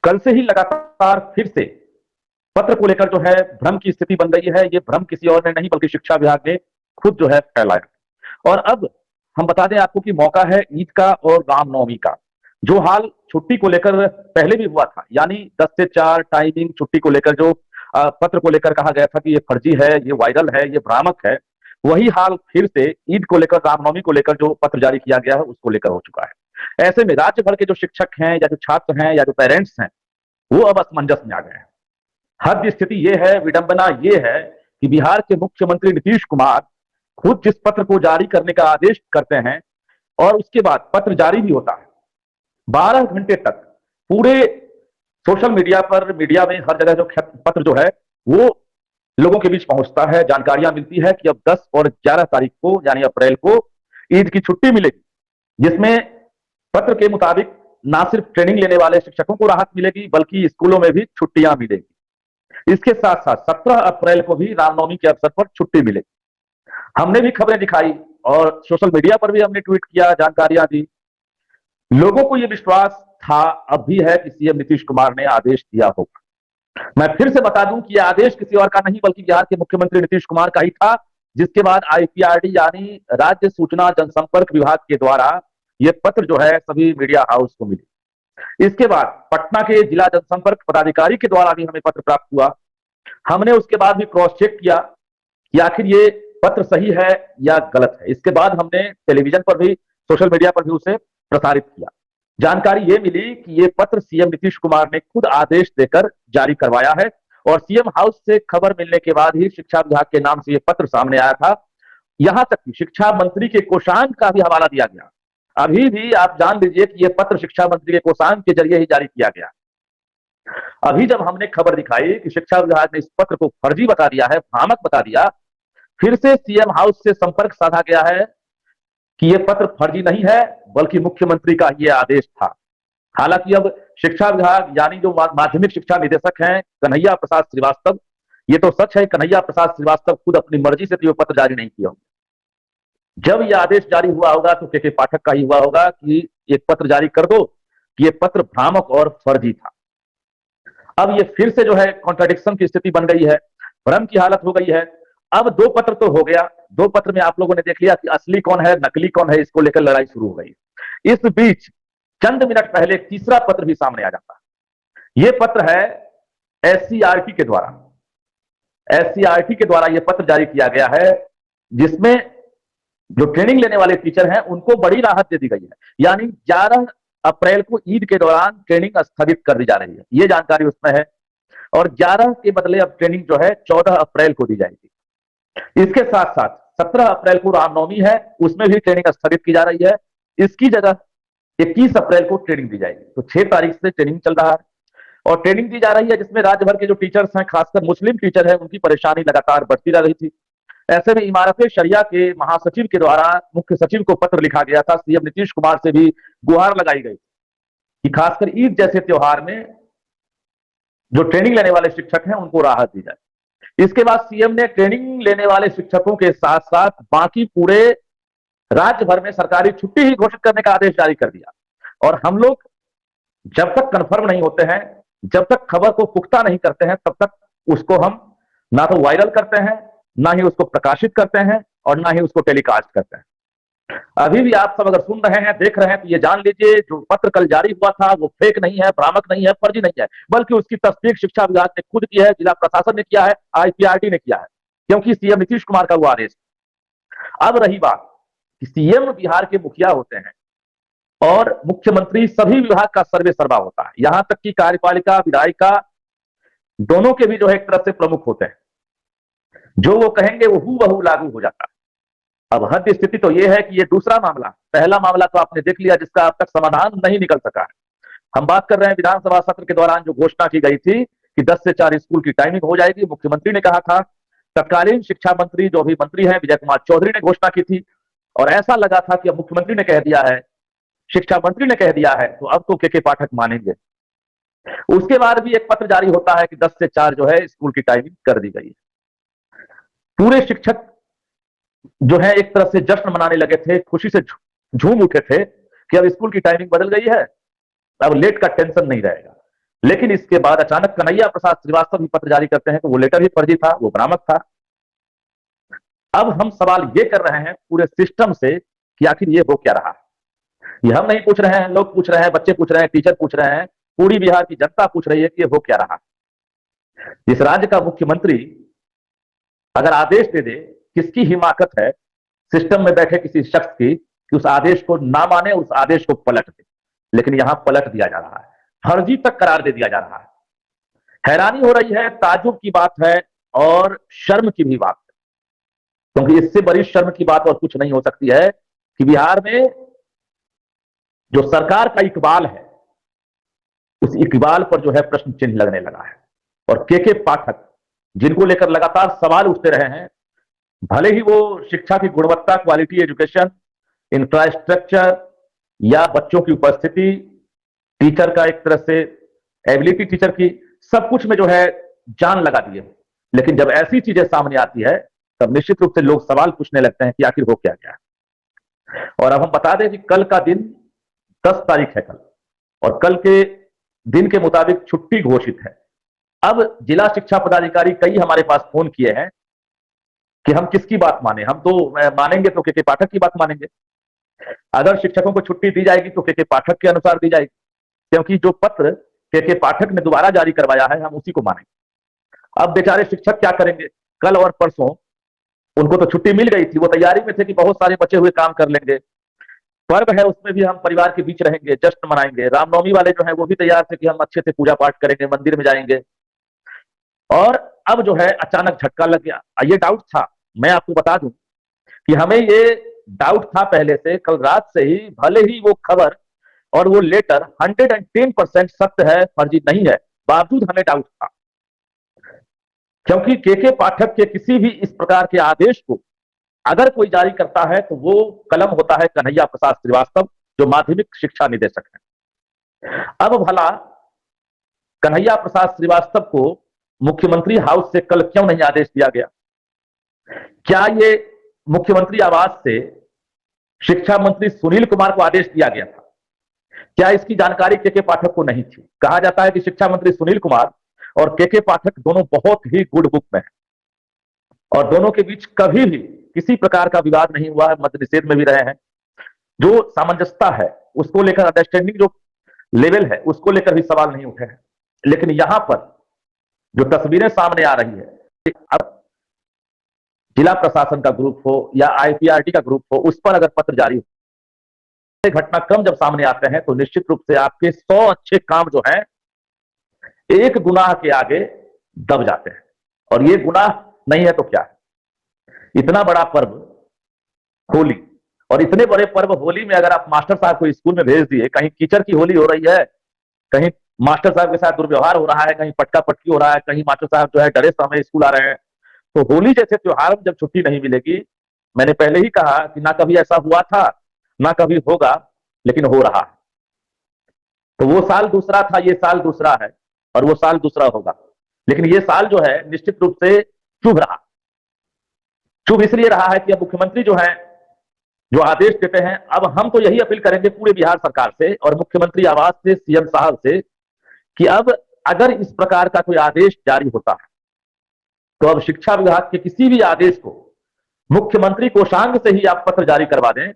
कल से ही लगातार फिर से पत्र को लेकर जो है भ्रम की स्थिति बन गई है। ये भ्रम किसी और ने नहीं बल्कि शिक्षा विभाग ने खुद जो है फैलाया। और अब हम बता दें आपको कि मौका है ईद का और रामनवमी का। जो हाल छुट्टी को लेकर पहले भी हुआ था, यानी 10 से 4 टाइमिंग छुट्टी को लेकर जो पत्र को लेकर कहा गया था कि ये फर्जी है, ये वायरल है, ये भ्रामक है, वही हाल फिर से ईद को लेकर, रामनवमी को लेकर जो पत्र जारी किया गया है उसको लेकर हो चुका है। ऐसे में राज्य भर के जो शिक्षक हैं या जो छात्र हैं या जो पेरेंट्स हैं, वो अब असमंजस में आ गए हैं। हद स्थिति ये है, विडंबना ये है कि बिहार के मुख्यमंत्री नीतीश कुमार खुद जिस पत्र को जारी करने का आदेश करते हैं और उसके बाद पत्र जारी भी होता है, 12 घंटे तक पूरे सोशल मीडिया पर, मीडिया में हर जगह जो पत्र जो है वो लोगों के बीच पहुंचता है। जानकारियां मिलती है कि अब 10 और 11 तारीख को यानी अप्रैल को ईद की छुट्टी मिलेगी, जिसमें पत्र के मुताबिक ना सिर्फ ट्रेनिंग लेने वाले शिक्षकों को राहत मिलेगी बल्कि स्कूलों में भी छुट्टियां मिलेगी। इसके साथ साथ 17 अप्रैल को भी रामनवमी के अवसर पर छुट्टी मिलेगी। हमने भी खबरें दिखाई और सोशल मीडिया पर भी हमने ट्वीट किया, जानकारियां दी। लोगों को यह विश्वास था, अब भी है, कि सीएम नीतीश कुमार ने आदेश दिया होगा। मैं फिर से बता दूं कि यह आदेश किसी और का नहीं बल्कि बिहार के मुख्यमंत्री नीतीश कुमार का ही था, जिसके बाद आईपीआरडी यानी राज्य सूचना जनसंपर्क विभाग के द्वारा यह पत्र जो है सभी मीडिया हाउस को मिली। इसके बाद पटना के जिला जनसंपर्क पदाधिकारी के द्वारा भी हमें पत्र प्राप्त हुआ। हमने उसके बाद भी क्रॉस चेक किया कि आखिर ये पत्र सही है या गलत है। इसके बाद हमने टेलीविजन पर भी, सोशल मीडिया पर भी उसे प्रसारित किया। जानकारी ये मिली कि ये पत्र सीएम नीतीश कुमार ने खुद आदेश देकर जारी करवाया है और सीएम हाउस से खबर मिलने के बाद ही शिक्षा विभाग के नाम से ये पत्र सामने आया था। यहां तक कि शिक्षा मंत्री के कोषांग का भी हवाला दिया गया। अभी भी आप जान लीजिए कि यह पत्र शिक्षा मंत्री के कोषांग के जरिए ही जारी किया गया। अभी जब हमने खबर दिखाई कि शिक्षा विभाग ने इस पत्र को फर्जी बता दिया है, भ्रामक बता दिया, फिर से सीएम हाउस से संपर्क साधा गया है कि यह पत्र फर्जी नहीं है बल्कि मुख्यमंत्री का यह आदेश था। हालांकि अब शिक्षा विभाग यानी जो माध्यमिक शिक्षा निदेशक हैं कन्हैया प्रसाद श्रीवास्तव, ये तो सच है कन्हैया प्रसाद श्रीवास्तव खुद अपनी मर्जी से तो पत्र जारी नहीं किया होगा। जब यह आदेश जारी हुआ होगा तो के पाठक का ही हुआ होगा कि एक पत्र जारी कर दो कि यह पत्र भ्रामक और फर्जी था। अब ये फिर से जो है कॉन्ट्राडिक्शन की स्थिति बन गई है, भ्रम की हालत हो गई है। अब 2 पत्र तो हो गया, 2 पत्र में आप लोगों ने देख लिया कि असली कौन है, नकली कौन है, इसको लेकर लड़ाई शुरू हो गई। इस बीच चंद मिनट पहले एक तीसरा पत्र भी सामने आ जाता है। यह पत्र है एससीईआरटी के द्वारा। एससीईआरटी के द्वारा यह पत्र जारी किया गया है, जिसमें जो ट्रेनिंग लेने वाले टीचर हैं उनको बड़ी राहत दे दी गई है। यानी 11 अप्रैल को ईद के दौरान ट्रेनिंग स्थगित कर दी जा रही है, ये जानकारी उसमें है। और 11 के बदले अब ट्रेनिंग जो है 14 अप्रैल को दी जाएगी। इसके साथ साथ 17 अप्रैल को रामनवमी है, उसमें भी ट्रेनिंग स्थगित की जा रही है। इसकी जगह 21 अप्रैल को ट्रेनिंग दी जाएगी। तो 6 तारीख से ट्रेनिंग चल रहा है और ट्रेनिंग दी जा रही है, जिसमें राज्य भर के जो टीचर्स हैं, खासकर मुस्लिम टीचर हैं, उनकी परेशानी लगातार बढ़ती जा रही थी। ऐसे में इमारत शरिया के महासचिव के द्वारा मुख्य सचिव को पत्र लिखा गया था। सीएम नीतीश कुमार से भी गुहार लगाई गई कि खासकर ईद जैसे त्योहार में जो ट्रेनिंग लेने वाले शिक्षक हैं उनको राहत दी जाए। इसके बाद सीएम ने ट्रेनिंग लेने वाले शिक्षकों के साथ साथ बाकी पूरे राज्य भर में सरकारी छुट्टी ही घोषित करने का आदेश जारी कर दिया। और हम लोग जब तक कंफर्म नहीं होते हैं, जब तक खबर को पुख्ता नहीं करते हैं, तब तक उसको हम ना तो वायरल करते हैं, ना ही उसको प्रकाशित करते हैं और ना ही उसको टेलीकास्ट करते हैं। अभी भी आप सब अगर सुन रहे हैं, देख रहे हैं, तो ये जान लीजिए जो पत्र कल जारी हुआ था वो फेक नहीं है, भ्रामक नहीं है, फर्जी नहीं है, बल्कि उसकी तस्दीक शिक्षा विभाग ने खुद की है, जिला प्रशासन ने किया है, आईपीआरडी ने किया है, क्योंकि सीएम नीतीश कुमार का वो आदेश। अब रही बात कि सीएम बिहार के मुखिया होते हैं और मुख्यमंत्री सभी विभाग का सर्वे सर्वा होता है, यहां तक कि कार्यपालिका, विधायिका दोनों के भी जो है एक तरह से प्रमुख होते हैं। जो वो कहेंगे वो हूबहू लागू हो जाता है। अब हद स्थिति तो यह है कि ये दूसरा मामला, पहला मामला तो आपने देख लिया जिसका अब तक समाधान नहीं निकल सका है। हम बात कर रहे हैं विधानसभा सत्र के दौरान जो घोषणा की गई थी कि 10 से 4 स्कूल की टाइमिंग हो जाएगी। मुख्यमंत्री ने कहा था, तत्कालीन शिक्षा मंत्री जो अभी मंत्री हैं विजय कुमार चौधरी ने घोषणा की थी और ऐसा लगा था कि अब मुख्यमंत्री ने कह दिया है, शिक्षा मंत्री ने कह दिया है, तो अब तो के पाठक मानेंगे। उसके बाद भी एक पत्र जारी होता है कि 10 से 4 जो है स्कूल की टाइमिंग कर दी गई है। पूरे शिक्षक जो है एक तरह से जश्न मनाने लगे थे, खुशी से झूम उठे थे कि अब स्कूल की टाइमिंग बदल गई है, अब लेट का टेंशन नहीं रहेगा। लेकिन इसके बाद अचानक कन्हैया प्रसाद श्रीवास्तव भी पत्र जारी करते हैं कि वो लेटर भी फर्जी था, वो भ्रामक था। अब हम सवाल ये कर रहे हैं पूरे सिस्टम से कि आखिर ये हो क्या रहा है। ये हम नहीं पूछ रहे हैं, लोग पूछ रहे हैं, बच्चे पूछ रहे हैं, टीचर पूछ रहे हैं, पूरी बिहार की जनता पूछ रही है कि ये हो क्या रहा है। इस राज्य का मुख्यमंत्री अगर आदेश दे दे, किसकी हिमाकत है सिस्टम में बैठे किसी शख्स की कि उस आदेश को ना माने, उस आदेश को पलट दे। लेकिन यहां पलट दिया जा रहा है, फर्जी तक करार दे दिया जा रहा है। हैरानी हो रही है, ताज्जुब की बात है और शर्म की भी बात है, क्योंकि इससे बड़ी शर्म की बात और कुछ नहीं हो सकती है कि बिहार में जो सरकार का इकबाल है, उस इकबाल पर जो है प्रश्न चिन्ह लगने लगा है। और के पाठक, जिनको लेकर लगातार सवाल उठते रहे हैं, भले ही वो शिक्षा की गुणवत्ता, क्वालिटी एजुकेशन, इंफ्रास्ट्रक्चर या बच्चों की उपस्थिति, टीचर का एक तरह से एबिलिटी टीचर की, सब कुछ में जो है जान लगा दिए, लेकिन जब ऐसी चीजें सामने आती है तब निश्चित रूप से लोग सवाल पूछने लगते हैं कि आखिर हो क्या गया। और अब हम बता दें कि कल का दिन 10 तारीख है कल, और कल के दिन के मुताबिक छुट्टी घोषित है। अब जिला शिक्षा पदाधिकारी कई हमारे पास फोन किए हैं कि हम किसकी बात माने। हम तो मानेंगे तो के पाठक की बात मानेंगे। अगर शिक्षकों को छुट्टी दी जाएगी तो के पाठक के अनुसार दी जाएगी, क्योंकि जो पत्र के पाठक ने दोबारा जारी करवाया है हम उसी को मानेंगे। अब बेचारे शिक्षक क्या करेंगे? कल और परसों उनको तो छुट्टी मिल गई थी, वो तैयारी में थे कि बहुत सारे बचे हुए काम कर लेंगे, पर्व है उसमें भी हम परिवार के बीच रहेंगे, जश्न मनाएंगे। रामनवमी वाले जो है वो भी तैयार थे कि हम अच्छे से पूजा पाठ करेंगे, मंदिर में जाएंगे। और अब जो है अचानक झटका लग गया। ये डाउट था, मैं आपको बता दूं कि हमें ये डाउट था पहले से, कल रात से ही। भले ही वो खबर और वो लेटर 110% सत्य है, फर्जी नहीं है, बावजूद हमें डाउट था, क्योंकि के पाठक के किसी भी इस प्रकार के आदेश को अगर कोई जारी करता है तो वो कलम होता है कन्हैया प्रसाद श्रीवास्तव, जो माध्यमिक शिक्षा निदेशक है। अब भला कन्हैया प्रसाद श्रीवास्तव को मुख्यमंत्री हाउस से कल क्यों नहीं आदेश दिया गया? क्या ये मुख्यमंत्री आवास से शिक्षा मंत्री सुनील कुमार को आदेश दिया गया था? क्या इसकी जानकारी के पाठक को नहीं थी? कहा जाता है कि शिक्षा मंत्री सुनील कुमार और के पाठक दोनों बहुत ही गुड बुक में हैं, और दोनों के बीच कभी भी किसी प्रकार का विवाद नहीं हुआ है, मद्य निषेध में भी रहे हैं। जो सामंजस्यता है उसको लेकर, अंडरस्टैंडिंग जो लेवल है उसको लेकर भी सवाल नहीं उठे हैं। लेकिन यहां पर जो तस्वीरें सामने आ रही है, अब जिला प्रशासन का ग्रुप हो या आईपीआरटी का ग्रुप हो, उस पर अगर पत्र जारी हो, घटनाक्रम जब सामने आते हैं तो निश्चित रूप से आपके 100 अच्छे काम जो हैं एक गुनाह के आगे दब जाते हैं। और ये गुनाह नहीं है तो क्या है? इतना बड़ा पर्व होली, और इतने बड़े पर्व होली में अगर आप मास्टर साहब को स्कूल में भेज दिए, कहीं कीचड़ की होली हो रही है, कहीं मास्टर साहब के साथ दुर्व्यवहार हो रहा है, कहीं पटका पटकी हो रहा है, कहीं मास्टर साहब जो है डरे समय स्कूल आ रहे हैं, तो होली जैसे त्योहार में जब छुट्टी नहीं मिलेगी, मैंने पहले ही कहा कि ना कभी ऐसा हुआ था ना कभी होगा, लेकिन हो रहा है। तो वो साल दूसरा था, ये साल दूसरा है, और वो साल दूसरा होगा। लेकिन ये साल जो है निश्चित रूप से शुभ रहा। शुभ इसलिए रहा है कि अब मुख्यमंत्री जो है जो आदेश देते हैं, अब हम तो यही अपील करेंगे पूरे बिहार सरकार से और मुख्यमंत्री आवास से, सीएम साहब से, कि अब अगर इस प्रकार का कोई आदेश जारी होता है तो अब शिक्षा विभाग के किसी भी आदेश को मुख्यमंत्री कोषांग से ही आप पत्र जारी करवा दें,